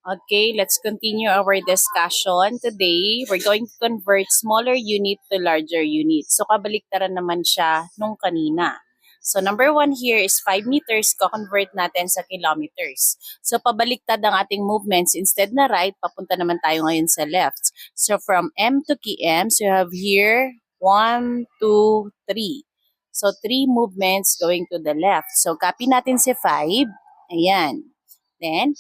Okay, let's continue our discussion. Today, we're going to convert smaller unit to larger unit. So, kabaliktaran naman siya nung kanina. So, number 1 here is 5 meters. Ko-convert natin sa kilometers. So, pabaliktad ang ating movements. Instead na right, papunta naman tayo ngayon sa left. So, from M to km, so you have here 1, 2, 3. So, 3 movements going to the left. So, copy natin si 5. Ayan. Then,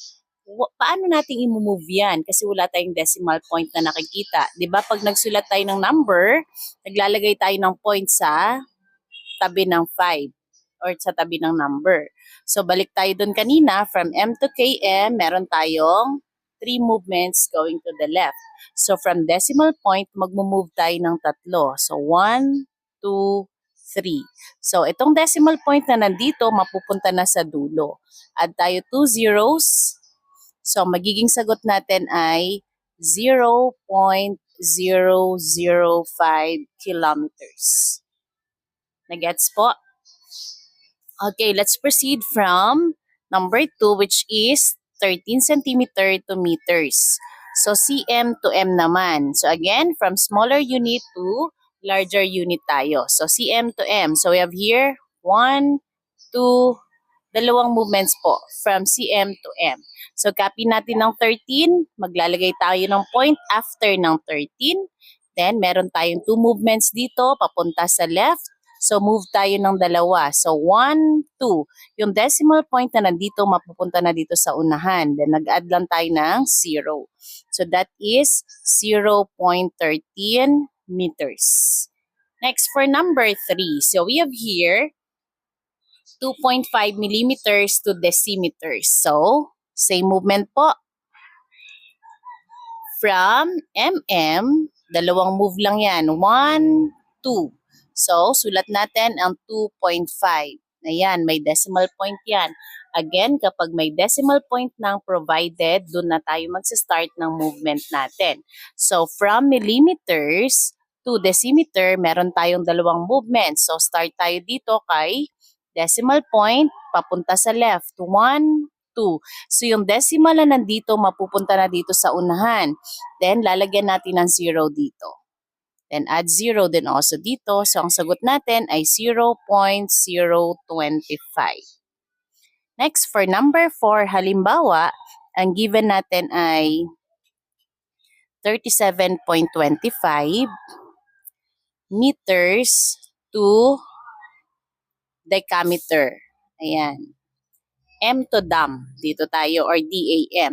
paano natin i-move yan? Kasi wala tayong decimal point na nakikita. 'Di ba? Pag nagsulat tayo ng number, naglalagay tayo ng point sa tabi ng 5 or sa tabi ng number. So, balik tayo dun kanina. From M to KM, meron tayong 3 movements going to the left. So, from decimal point, magmo-move tayo ng tatlo. So, 1, 2, 3. So, itong decimal point na nandito, mapupunta na sa dulo. Add tayo 2 zeros. So, magiging sagot natin ay 0.005 kilometers. Nagets po? Okay, let's proceed from number 2, which is 13 centimeter to meters. So, cm to m naman. So, again, from smaller unit to larger unit tayo. So, cm to m. So, we have here 1, 2, dalawang movements po from cm to m. So, copy natin ng 13. Maglalagay tayo ng point after ng 13. Then, meron tayong 2 movements dito, papunta sa left. So, move tayo ng dalawa. So, 1, 2. Yung decimal point na nandito, mapupunta na dito sa unahan. Then, nag-add lang tayo ng 0. So, that is 0.13 meters. Next, for number 3. So, we have here 2.5 millimeters to decimeters. So, same movement po. From mm, dalawang move lang yan. 1, 2. So, sulat natin ang 2.5. Ayan, may decimal point yan. Again, kapag may decimal point nang provided, doon na tayo magsa-start ng movement natin. So, from millimeters to decimeter, meron tayong dalawang movements. So, start tayo dito kay decimal point, papunta sa left. 1, 2. So, yung decimal na nandito, mapupunta na dito sa unahan. Then, lalagyan natin ng 0 dito. Then, add 0 din also dito. So, ang sagot natin ay 0.025. Next, for number 4, halimbawa, ang given natin ay 37.25 meters to decameter. Ayan. M to dam. Dito tayo, or DAM.